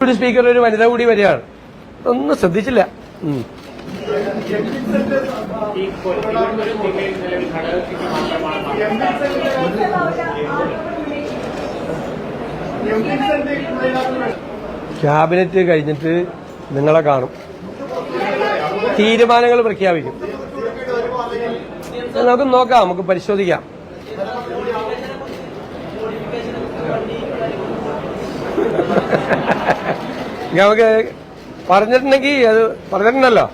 Deputy speaker ഒരു വനിത കൂടി വരികയാണ്. ഒന്നും ശ്രദ്ധിച്ചില്ല. ക്യാബിനറ്റ് കഴിഞ്ഞിട്ട് നിങ്ങളെ കാണും, തീരുമാനങ്ങൾ പ്രഖ്യാപിക്കും. നമുക്ക് നോക്കാം, നമുക്ക് പരിശോധിക്കാം. നമുക്ക് പറഞ്ഞിട്ടുണ്ടെങ്കിൽ അത് പറഞ്ഞിട്ടുണ്ടല്ലോ,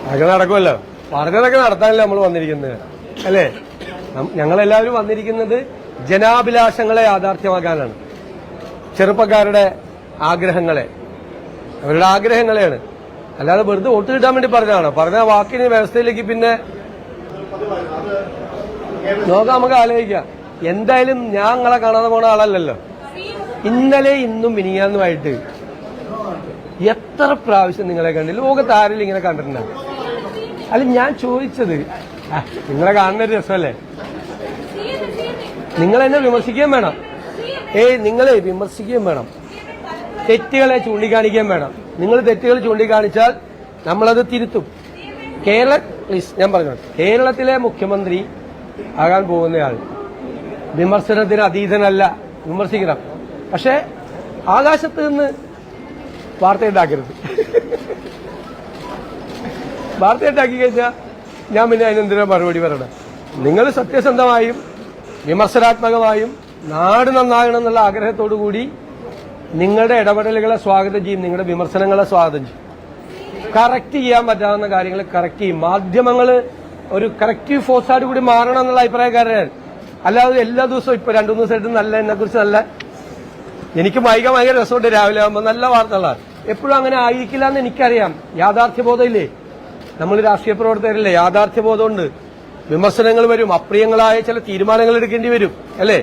അതൊക്കെ നടക്കുമല്ലോ. പറഞ്ഞതൊക്കെ നടത്താനല്ലേ നമ്മൾ വന്നിരിക്കുന്നത്, അല്ലേ? ഞങ്ങളെല്ലാവരും വന്നിരിക്കുന്നത് ജനാഭിലാഷങ്ങളെ യാഥാർത്ഥ്യമാക്കാനാണ്. ചെറുപ്പക്കാരുടെ ആഗ്രഹങ്ങളെ, അവരുടെ ആഗ്രഹങ്ങളെയാണ്. അല്ലാതെ വെറുതെ വോട്ട് കിട്ടാൻ വേണ്ടി പറഞ്ഞാണോ? പറഞ്ഞ വാക്കിന് വ്യവസ്ഥയിലേക്ക് പിന്നെ നോക്കാം, നമുക്ക് ആലോചിക്കാം. എന്തായാലും ഞാൻ നിങ്ങളെ കാണാതെ പോണ ആളല്ലല്ലോ. ഇന്നലെ ഇന്നും മിനിയാന്നുമായിട്ട് എത്ര പ്രാവശ്യം നിങ്ങളെ കണ്ടില്ല? ലോകത്ത് ആരെങ്കിലും ഇങ്ങനെ കണ്ടിട്ടുണ്ടോ? അല്ല, ഞാൻ ചോദിച്ചത്, നിങ്ങളെ കാണുന്ന രസമല്ലേ? നിങ്ങളെന്നെ വിമർശിക്കുകയും വേണം. നിങ്ങളെ വിമർശിക്കുകയും വേണം, തെറ്റുകളെ ചൂണ്ടിക്കാണിക്കുകയും വേണം. നിങ്ങൾ തെറ്റുകൾ ചൂണ്ടിക്കാണിച്ചാൽ നമ്മളത് തിരുത്തും. പ്ലീസ്, ഞാൻ പറഞ്ഞു, കേരളത്തിലെ മുഖ്യമന്ത്രി ആകാൻ പോകുന്നയാൾ വിമർശനത്തിന് അതീതനല്ല. വിമർശിക്കണം, പക്ഷെ ആകാശത്ത് നിന്ന് വാർത്തയുണ്ടാക്കരുത്. വാർത്തയുണ്ടാക്കി കഴിഞ്ഞാൽ ഞാൻ പിന്നെ അതിനെന്തിനാ മറുപടി പറയണം? നിങ്ങൾ സത്യസന്ധമായും വിമർശനാത്മകമായും നാട് നന്നാകണം എന്നുള്ള ആഗ്രഹത്തോടു കൂടി നിങ്ങളുടെ ഇടപെടലുകളെ സ്വാഗതം ചെയ്യും, നിങ്ങളുടെ വിമർശനങ്ങളെ സ്വാഗതം ചെയ്യും. കറക്റ്റ് ചെയ്യാൻ പറ്റാവുന്ന കാര്യങ്ങൾ കറക്റ്റ് ചെയ്യും. മാധ്യമങ്ങൾ ഒരു കറക്റ്റീവ് ഫോഴ്സായിട്ട് കൂടി മാറണം എന്നുള്ള അഭിപ്രായക്കാരൻ. അല്ലാതെ എല്ലാ ദിവസവും ഇപ്പൊ 2-3 ദിവസമായിട്ട് നല്ല എന്നെക്കുറിച്ച് നല്ല എനിക്ക് ഭയങ്കര രസമുണ്ട്. രാവിലെ ആകുമ്പോൾ നല്ല വാർത്തകളാണ്. എപ്പോഴും അങ്ങനെ ആയിരിക്കില്ല എന്ന് എനിക്കറിയാം. യാഥാർത്ഥ്യബോധമില്ലേ? നമ്മൾ രാഷ്ട്രീയ പ്രവർത്തകരല്ലേ? യാഥാർത്ഥ്യബോധമുണ്ട്. വിമർശനങ്ങൾ വരും, അപ്രിയങ്ങളായ ചില തീരുമാനങ്ങൾ എടുക്കേണ്ടി വരും, അല്ലേ?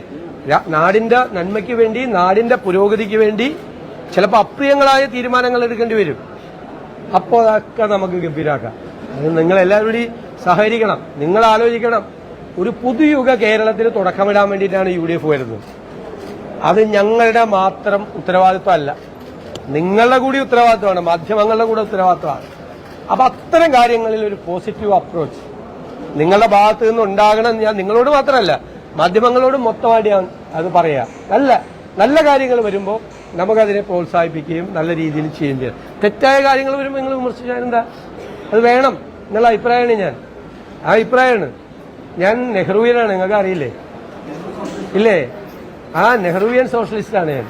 നാടിന്റെ നന്മയ്ക്ക് വേണ്ടി, നാടിന്റെ പുരോഗതിക്ക് വേണ്ടി ചിലപ്പോൾ അപ്രിയങ്ങളായ തീരുമാനങ്ങൾ എടുക്കേണ്ടി വരും. അപ്പോൾ അതൊക്കെ നമുക്ക് ഗംഭീരാക്കാം. അത് നിങ്ങളെല്ലാവരും സഹകരിക്കണം. നിങ്ങൾ ആലോചിക്കണം, ഒരു പുതുയുഗ കേരളത്തിന് തുടക്കമിടാൻ വേണ്ടിയിട്ടാണ് UDF വരുന്നത്. അത് ഞങ്ങളുടെ മാത്രം ഉത്തരവാദിത്വമല്ല, നിങ്ങളുടെ കൂടി ഉത്തരവാദിത്വമാണ്, മാധ്യമങ്ങളുടെ കൂടെ ഉത്തരവാദിത്വമാണ്. അപ്പൊ അത്തരം കാര്യങ്ങളിൽ ഒരു പോസിറ്റീവ് അപ്രോച്ച് നിങ്ങളുടെ ഭാഗത്ത് നിന്ന് ഉണ്ടാകണം. ഞാൻ നിങ്ങളോട് മാത്രമല്ല, മാധ്യമങ്ങളോട് മൊത്തമായിട്ട് ഞാൻ അത് പറയാം. നല്ല കാര്യങ്ങൾ വരുമ്പോൾ നമുക്കതിനെ പ്രോത്സാഹിപ്പിക്കുകയും നല്ല രീതിയിൽ ചെയ്യുകയും ചെയ്യാം. തെറ്റായ കാര്യങ്ങൾ വരുമ്പോൾ നിങ്ങൾ വിമർശിച്ചാൽ എന്താ? അത് വേണം എന്നുള്ള അഭിപ്രായമാണ് ഞാൻ. ആ അഭിപ്രായമാണ്. ഞാൻ നെഹ്റുവിയനാണ്, നിങ്ങൾക്ക് അറിയില്ലേ? ഇല്ലേ? ആ നെഹ്റുവിയൻ സോഷ്യലിസ്റ്റാണ് ഞാൻ.